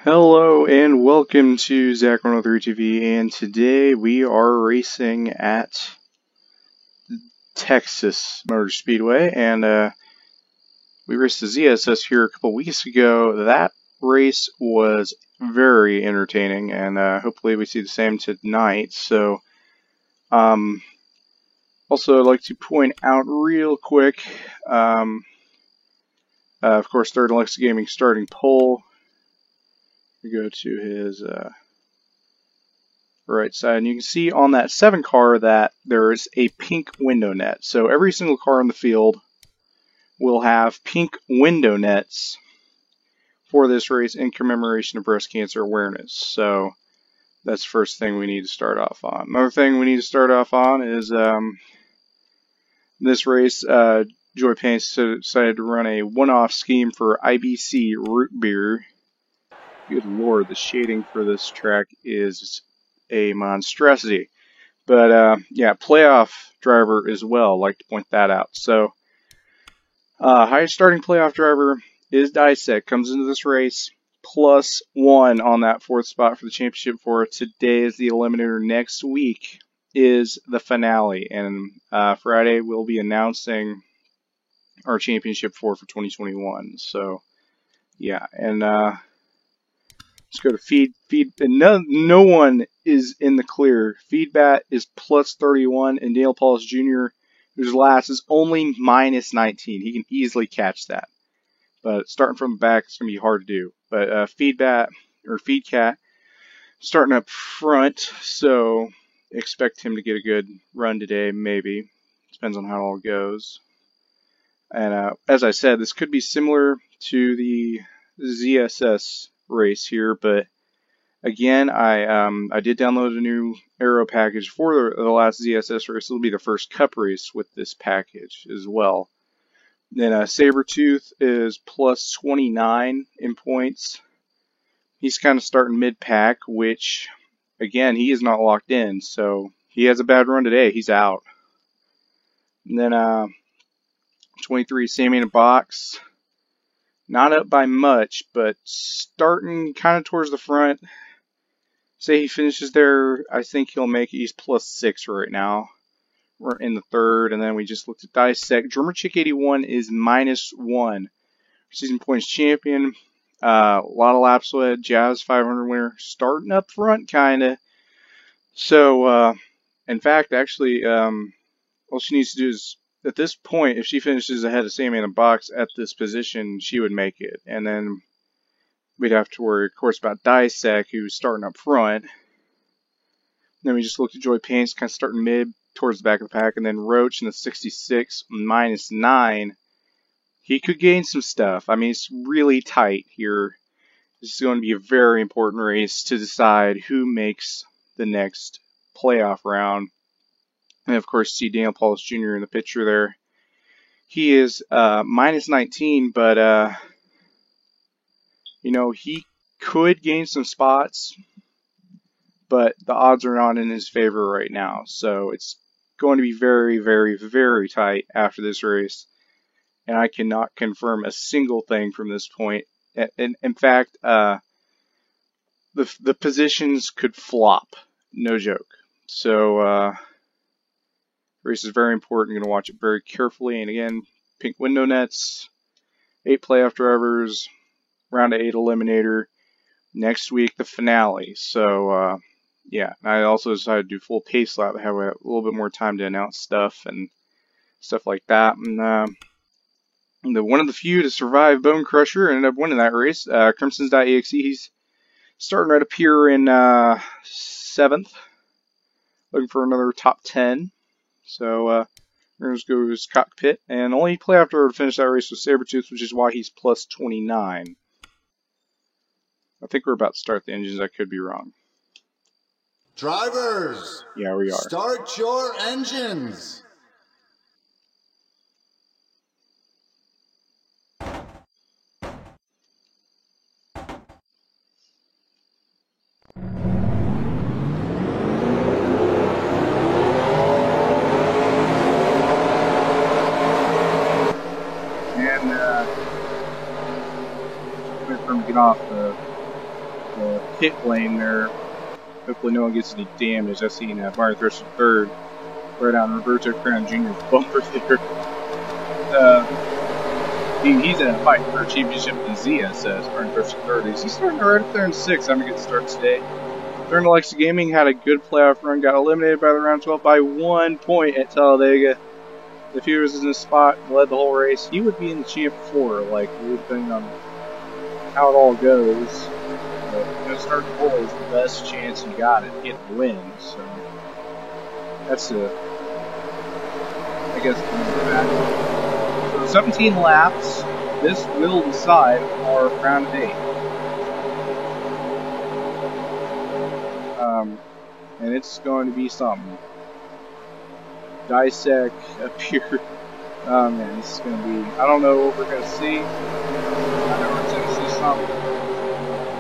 Hello and welcome to Zach103 TV, and today we are racing at Texas Motor Speedway, and we raced the ZSS here a couple weeks ago. That race was very entertaining, and hopefully we see the same tonight. So, also I'd like to point out real quick, of course, Third Alexa Gaming starting pole. We go to his right side, and you can see on that 7 car that there is a pink window net. So every single car in the field will have pink window nets for this race in commemoration of breast cancer awareness. So that's the first thing we need to start off on. Another thing we need to start off on is this race, Joy Paints decided to run a one-off scheme for IBC root beer. Good lord, the shading for this track is a monstrosity. But yeah, playoff driver as well. Like to point that out. So highest starting playoff driver is Dissect. Comes into this race +1 on that 4th spot for the championship. For today is the eliminator. Next week is the finale, and Friday we'll be announcing our championship for 2021. So yeah, and let's go to feed. No one is in the clear. Feedbat is +31, and Dale Paulus Jr., who's last, is only -19. He can easily catch that. But starting from the back, it's going to be hard to do. But Feedbat, or Feedcat, starting up front, so expect him to get a good run today, maybe. Depends on how it all goes. And as I said, this could be similar to the ZSS race here, but again, I did download a new aero package for the last ZSS race. It'll be the first Cup race with this package as well. Then Sabretooth is +29 in points. He's kind of starting mid-pack, which, again, he is not locked in. So he has a bad run today. He's out. And then 23, Sammy in a Box. Not up by much, but starting kind of towards the front. Say he finishes there, I think he'll make it. He's +6 right now. We're in the 3rd, and then we just looked at Dissect. Drummer Chick 81 is -1. Season points champion. A lot of laps led. Jazz 500 winner. Starting up front, kind of. So, in fact, actually, all she needs to do is, at this point, if she finishes ahead of Sammy in the Box at this position, she would make it. And then we'd have to worry, of course, about Dissect, who's starting up front. Then we just looked at Joy Paints, kind of starting mid towards the back of the pack. And then Roach in the 66, -9. He could gain some stuff. I mean, it's really tight here. This is going to be a very important race to decide who makes the next playoff round. And of course, see Daniel Paulus Jr. in the picture there. He is -19, but you know, he could gain some spots, but the odds are not in his favor right now. So it's going to be very, very, very tight after this race. And I cannot confirm a single thing from this point. And in fact, the positions could flop. No joke. So, race is very important. You're going to watch it very carefully. And again, pink window nets, 8 playoff drivers, round of 8 eliminator. Next week, the finale. So, yeah. I also decided to do full pace lap. Have a little bit more time to announce stuff and stuff like that. And, one of the few to survive Bone Crusher ended up winning that race. Crimsons.exe, he's starting right up here in 7th. Looking for another top 10. So we're going to just go to his cockpit. And only playoff driver to finish that race was Sabretooth, which is why he's +29. I think we're about to start the engines. I could be wrong. Drivers! Yeah, we are. Start your engines! And wait for him to get off the the pit lane there. Hopefully no one gets any damage. I've seen Byron Thrush third right on Roberto Crown Jr.'s bumper there. He's in a fight for a championship in ZSS. Byron Thrush third. He's starting right up there in 6th. Having a good start today. Turn to Alexa Gaming had a good playoff run. Got eliminated by the round 12 by 1 point at Talladega. If he was in this spot and led the whole race, he would be in the Champ 4. Like, depending on how it all goes. But, start the pole is the best chance you got at getting the win. So that's I guess so 17 laps. This will decide our round 8. And it's going to be something. Dissect up here. Oh man, this is going to be. I don't know what we're going to see. I know we're going to see something.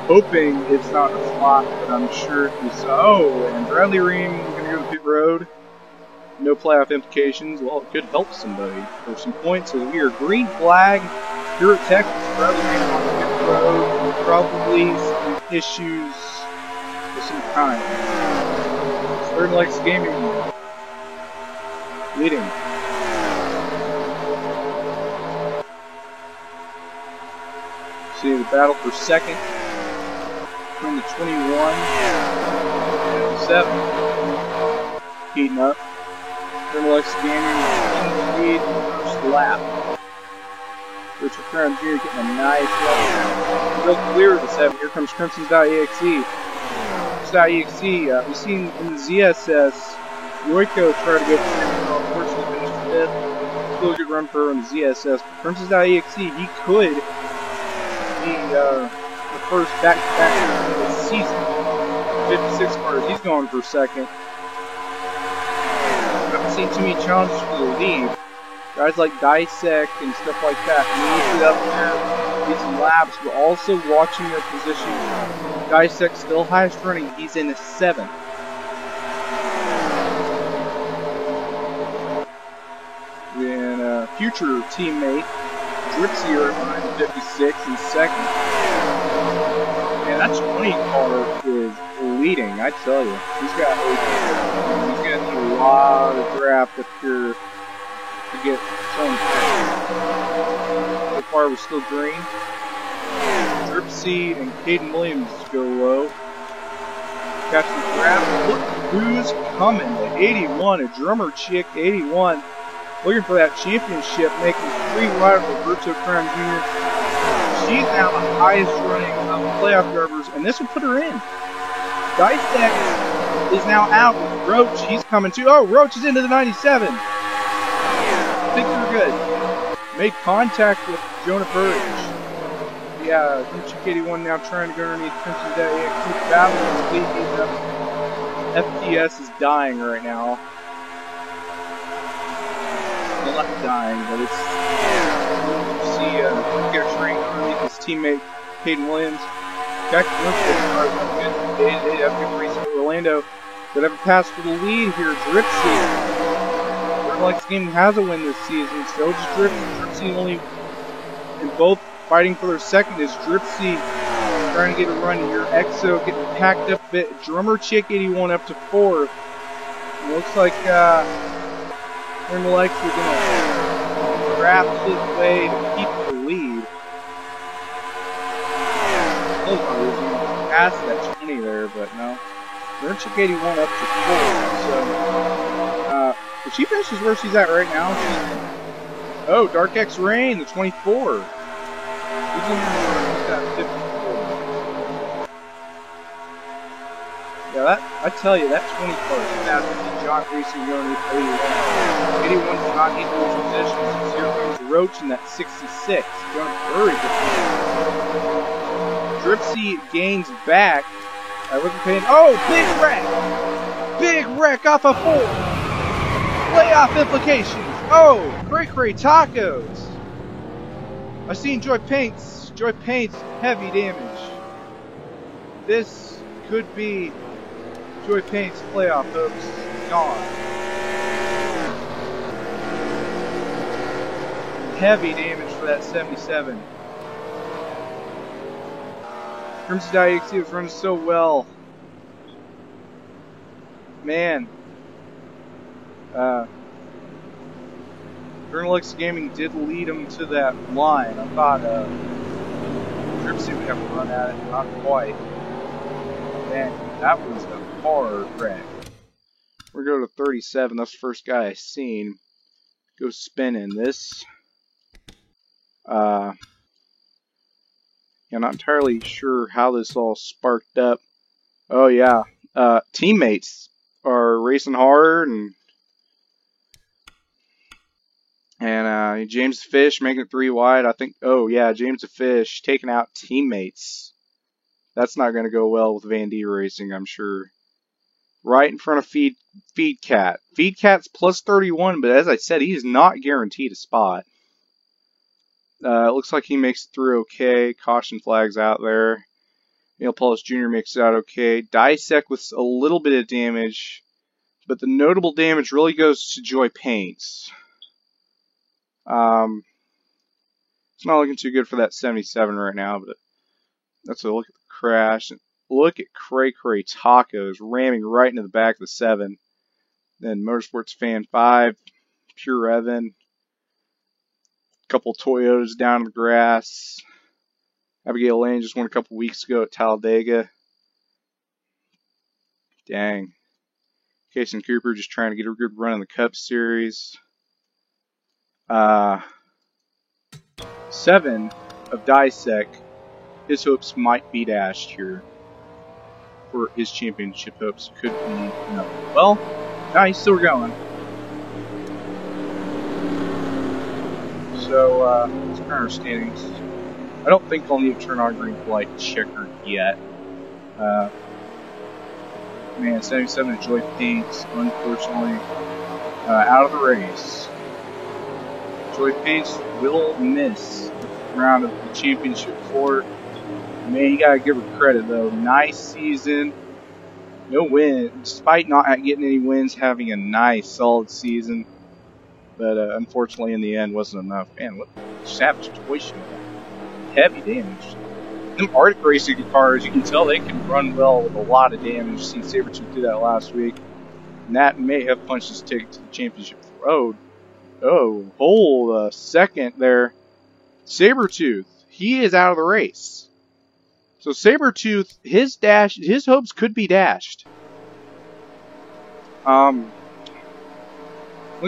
Hoping it's not a flop, but I'm sure if we saw. Oh, and Bradley Ream going to go to pit road. No playoff implications. Well, it could help somebody for some points. So we are green flag here at Texas. Bradley Ream on the pit road. Probably some issues of some kind. Third Lex Gaming leading. See the battle for second between the 21 and the 7. Heating up. Third Lex Gaming in the lead in the first lap. Richard Crown Jr. getting a nice lap. Real clear of the 7. Here comes Crimson.exe. Crimson.exe, we've seen in the ZSS, Yoiko try to go for 5th, unfortunately finished 5th. Still a good run for her in the ZSS. But Crimson.exe, he could be the first back-to-back of the season. 56 cars, he's going for second. Haven't seen too many challenges for the lead. Guys like Dissect and stuff like that need to get up there, get some laps, but also watching their position. Dissect still highest running, he's in the 7th. Then future teammate Dripsy right behind the 56 in 2nd. Man, that 20 car is leading, I tell you. He's got a lot of draft up here to get some. So far, we're still green. Dripsy and Caden Williams go low. Catch the draft. Look who's coming. The 81, a drummer chick, 81. Looking for that championship, making 3 wide of Roberto Crown Jr. She's now the highest running of the playoff drivers, and this will put her in. Dissect is now out with Roach. He's coming too. Oh, Roach is into the 97. I think we're good. Made contact with Jonah Burridge. Yeah, Chick 81 now trying to go underneath Crimson.exe. Battle is leading up. FPS is dying right now. Well, not dying, but it's. You see, get a train underneath his teammate, Caden Williams. Jack Williams have good race at Orlando. But have a pass for the lead here. Dripsy. Lex Gaming has a win this season. Still just Dripsy only in both fighting for their second is Dripsy trying to get a run here. Exo getting packed up a bit. Drummer Chick 81 up to 4th. Looks like Thermal Lex are going to draft his way to keep the lead. Past that 20 there, but no. Drummer Chick 81 up to 4th. So, if she finishes where she's at right now, oh, Dark X Rain, the 24. He's in that 54. Yeah, that I tell you, that 20 car is fast. John Greasy going to 81. 81 does not need to lose positions. Here comes Roach in that 66. Going very good. Dripsy gains back. I wasn't paying. Oh, big wreck! Big wreck off a 4. Playoff implications. Oh, Cray Cray Tacos. I've seen Joy Paints. Joy Paints, heavy damage. This could be Joy Paints playoff hopes gone. Heavy damage for that 77. Crimson Dye XC was running so well. Man. Journalix Gaming did lead him to that line. I thought Tripsy would have to run at it, not quite. Man, that was a hard wreck. We're going to go to 37. That's the first guy I seen. Go spinning this. Yeah, not entirely sure how this all sparked up. Oh yeah, teammates are racing hard, and James Fish making it 3 wide. I think. Oh yeah, James Fish taking out teammates. That's not going to go well with Van D Racing, I'm sure. Right in front of Feedcat. Feedcat's plus 31, but as I said, he is not guaranteed a spot. It looks like he makes it through okay. Caution flags out there. Neil Paulus Jr. makes it out okay. Dissect with a little bit of damage, but the notable damage really goes to Joy Paints. It's not looking too good for that 77 right now, but let's look at the crash. Look at Cray Cray Tacos ramming right into the back of the 7. Then Motorsports Fan 5, Pure Evan. Couple Toyotas down in the grass. Abigail Lane just won a couple weeks ago at Talladega. Dang. Casey Cooper just trying to get a good run in the Cup Series. 7 of Dissect. His hopes might be dashed here. For his championship hopes could be no. Well, no, he's still going. So, let's turn our standings. I don't think I'll need to turn on green flight checker yet. Man, 77 of Joy Paints, unfortunately, out of the race. Joy Paints will miss the round of the championship for. Man, you gotta give her credit though. Nice season. No win, despite not getting any wins, having a nice, solid season. But unfortunately, in the end, wasn't enough. Man, what a savage situation. Heavy damage. Them Arctic racing cars, you can tell they can run well with a lot of damage. You've seen Sabretooth do that last week. And that may have punched his ticket to the championship road. Oh, hold a second there. Sabretooth, he is out of the race. So Sabretooth, his hopes could be dashed. Looking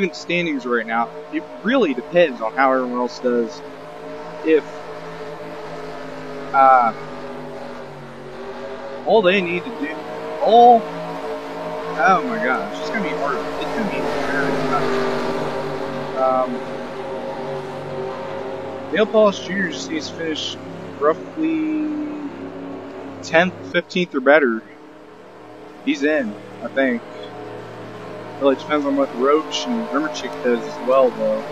at the standings right now, it really depends on how everyone else does. If all they need to do, oh my gosh, it's gonna be hard. It's gonna be very tough. Dale Paulus Jr. just needs to finish roughly 10th, 15th or better. He's in, I think. Really depends on what Roach and Rimmerchick does as well, though.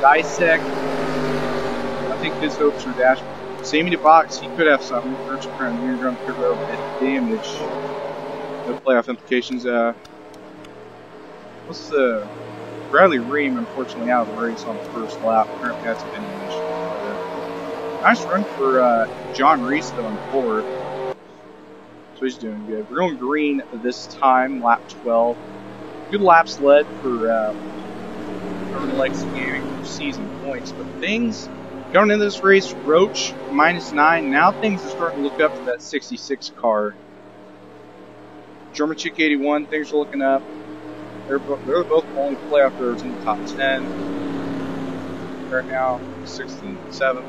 Dissect, I think his hopes are dashed. Sammy DeBox, he could have something. First round, near ground, could have damage. No playoff implications. What's the Bradley Ream, unfortunately, out of the race on the first lap. Apparently, that's been an issue. Nice run for John Reese, though, on forward. So he's doing good. We're going green this time, lap 12. Good laps led for Legacy Gaming for season points. But things going into this race, Roach -9. Now things are starting to look up for that 66 car. German Chick 81, things are looking up. They're both only playoff drivers in the top 10 right now. 6th and 7th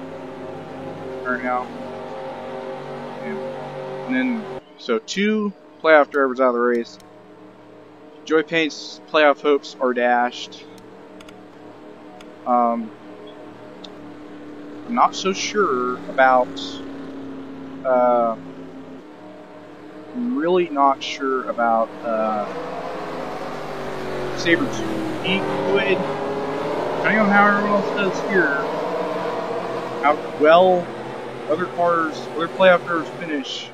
right now. And then, so 2 playoff drivers out of the race. Joy Paint's playoff hopes are dashed. I'm not so sure about. I'm really not sure about Sabretooth. He could, depending on how everyone else does here, how well other playoff drivers finish,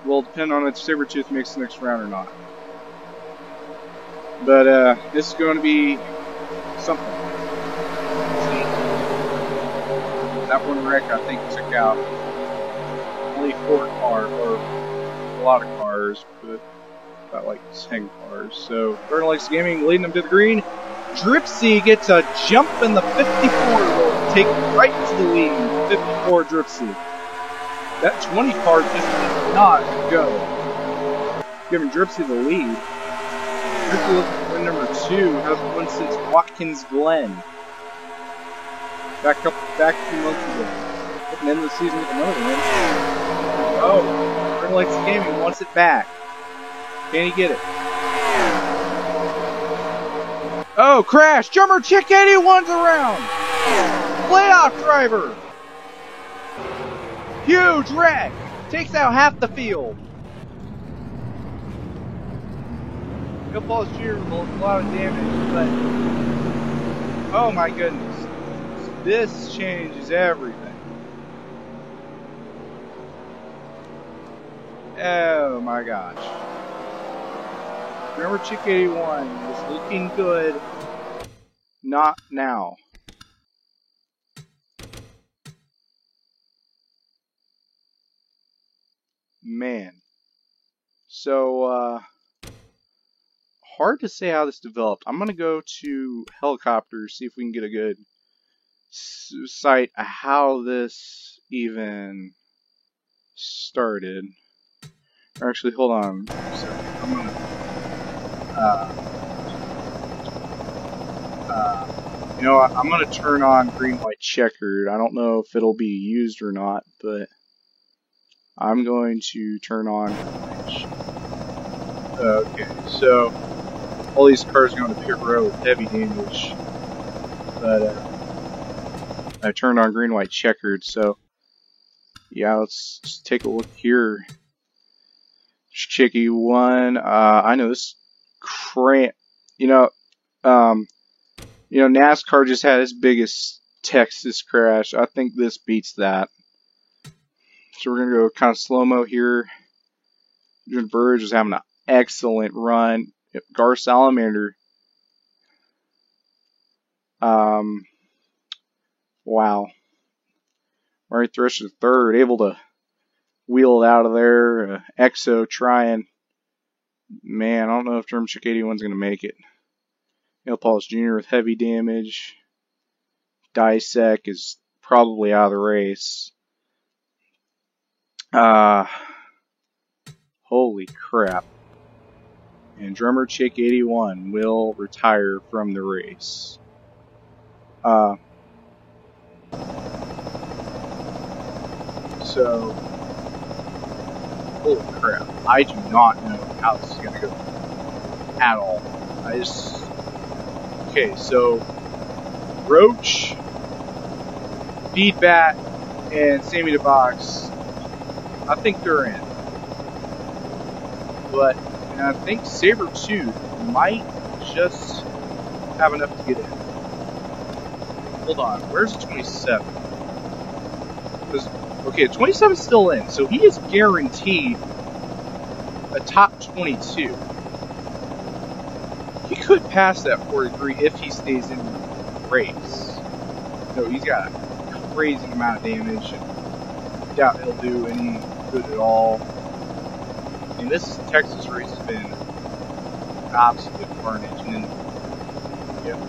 will depend on if Sabretooth makes the next round or not. But this is going to be something. That one wreck, I think, took out only 4 cars, or a lot of cars, but about like 10 cars. So Eternal Lakes Gaming leading them to the green. Dripsy gets a jump in the 54, will take right to the lead. 54 Dripsy. That 20 car just did not go. Giving Dripsy the lead. Dripsy looking for win number 2. Hasn't won since Watkins Glen. Back 2 months ago. At the end of the season with another win. Oh, Eternal Lakes Gaming wants it back. Can he get it? Oh, crash! Drummer Chick 81's around! Playoff driver! Huge wreck! Takes out half the field. Bill Paul's Jr. with a lot of damage, but oh my goodness. This changes everything. Oh my gosh. Remember Chick 81 was looking good. Not now. Man. So, hard to say how this developed. I'm going to go to helicopter, see if we can get a good sight of how this even started. Or actually, hold on a second. I'm going to you know, I'm going to turn on green, white, checkered. I don't know if it'll be used or not, but I'm going to turn on. Okay, so all these cars going to pit row with heavy damage, but I turned on green, white, checkered. So yeah, let's just take a look here. Chicky 1. I know this cramp. NASCAR just had its biggest Texas crash. I think this beats that. So we're gonna go kind of slow-mo here. Adrian Burge is having an excellent run. Gar Salamander. Wow. Murray Thresher third, able to wheel it out of there. Exo trying. Man, I don't know if German Chick 81's gonna make it. Neil Paulus Jr. with heavy damage. Dissect is probably out of the race. Holy crap. And Drummer Chick 81 will retire from the race. So, holy crap. I do not know how this is going to go at all. Okay, so Roach, Feedback, and Sammy DeBox, I think they're in. But I think Sabretooth might just have enough to get in. Hold on, where's the 27? Okay, 27's still in, so he is guaranteed a top 22. He could pass that 43 if he stays in the race. So he's got a crazy amount of damage, and I doubt he'll do any good at all. And this Texas race has been absolute carnage. And then,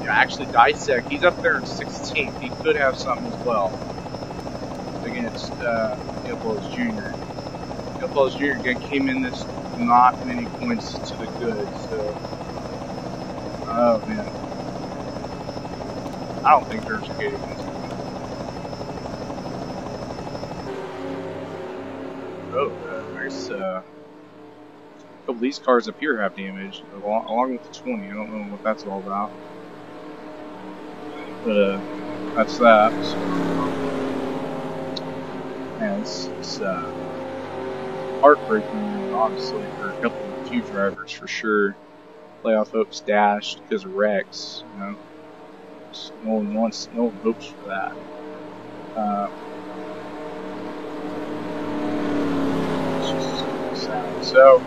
actually, Dissect, he's up there in 16th. He could have something as well against Neil Paulus Jr. Neil Paulus Jr. again came in this not many points to the good, so. Oh man. I don't think there's a game against him. Oh, there's a couple of these cars up here have damage, along with the 20. I don't know what that's all about. But, that's that. So, man, it's heartbreaking, honestly, for a few drivers, for sure. Playoff hopes dashed because of wrecks, you know. No one hopes for that. It's just sad. So,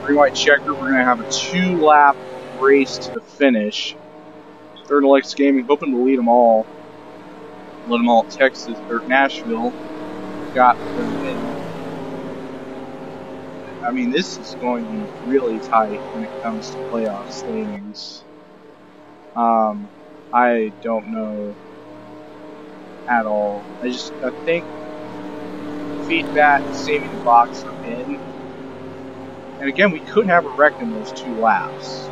green white checker, we're gonna have a 2-lap race to the finish. Eternal Lakes Gaming hoping to lead them all. Let them all at Texas or Nashville. Got the win. I mean, this is going to be really tight when it comes to playoff standings. I don't know at all. I think Feedback and Saving the Box are in. And again, we could have a wreck in those 2 laps.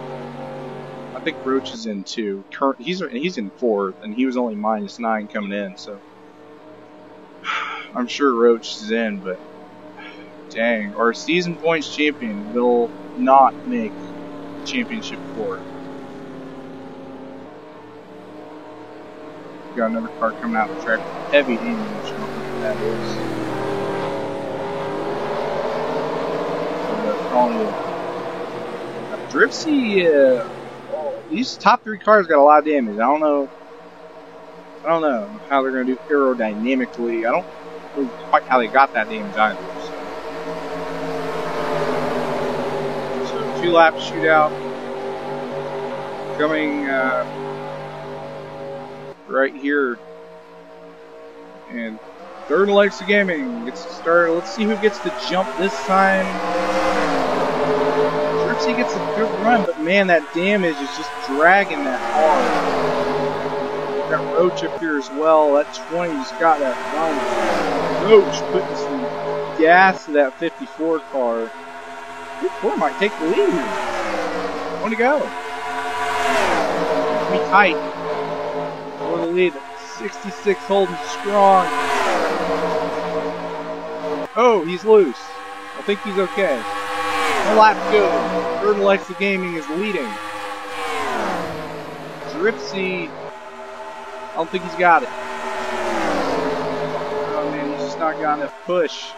I think Roach is in 2. He's in 4th, and he was only -9 coming in, so I'm sure Roach is in, but dang, our season points champion will not make championship 4. Got another car coming out the track with heavy damage. I don't know what that is. Dripsy, these top 3 cars got a lot of damage. I don't know how they're going to do aerodynamically. I don't know quite how they got that damage either. So 2-lap shootout coming right here, and Third Alexa Gaming gets started. Let's see who gets the jump this time. Dripsy gets a good run, but man, that damage is just dragging that hard. Got Roach up here as well. That 20's got that run. Roach putting some gas to that 54 car. 54 might take the lead here. One to go. Be tight for the lead. 66 holding strong. Oh, he's loose. I think he's okay. One lap to go. Third Alexa Gaming is leading. Dripsy, I don't think he's got it. Oh man, he's just not got enough push.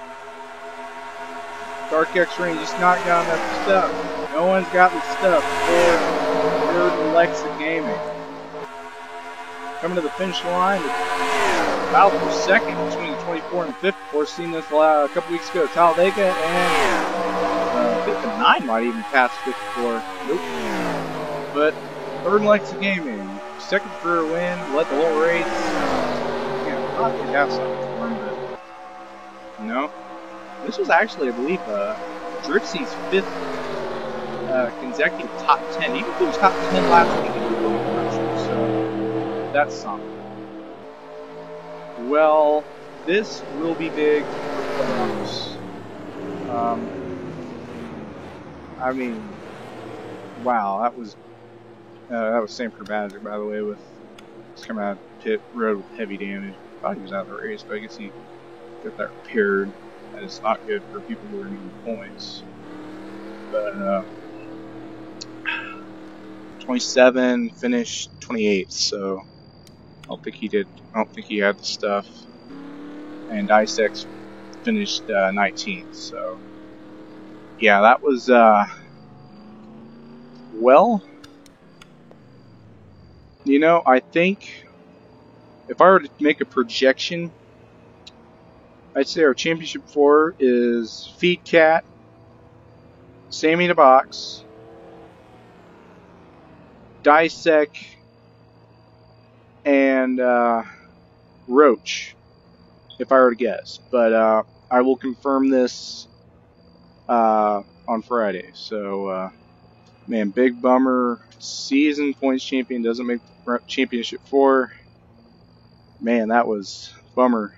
Dark X-Ray just not got enough stuff. No one's got the stuff for Third Alexa Gaming. Coming to the finish line, battle for second between 24 and 5th. Of course, seen this a couple weeks ago. Talladega and 5th and 9 might even pass 54. Nope. But Third Alexa Gaming, second career win, led the whole race. Yeah, I thought they'd have something for him, but no. This was actually, I believe, Dripsy's 5th consecutive top 10. Even if it was top 10 last week, it was so that's something. Well, this will be big for playoffs. I mean, wow, that was Sam Krabazek, by the way, with he's coming out of the pit road with heavy damage. I thought he was out of the race, but I guess he got that repaired. And it's not good for people who are needing points. But 27 finished 28th, so I don't think he did. I don't think he had the stuff. And Icex finished 19th. So yeah, that was well. You know, I think if I were to make a projection, I'd say our championship 4 is Feed Cat, Sammy the Box, Dissec, and Roach, if I were to guess. But I will confirm this on Friday. So, man, big bummer. Season points champion doesn't make championship 4. Man, that was bummer.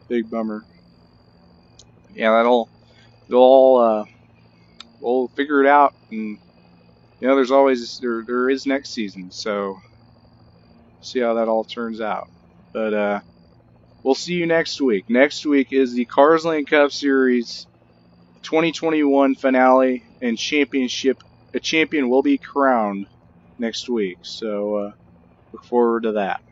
Big bummer. Yeah, we'll figure it out, and you know, there's always there is next season, so see how that all turns out. But we'll see you next week. Next week is the Cars Lane Cup Series 2021 finale and championship. A champion will be crowned next week, so look forward to that.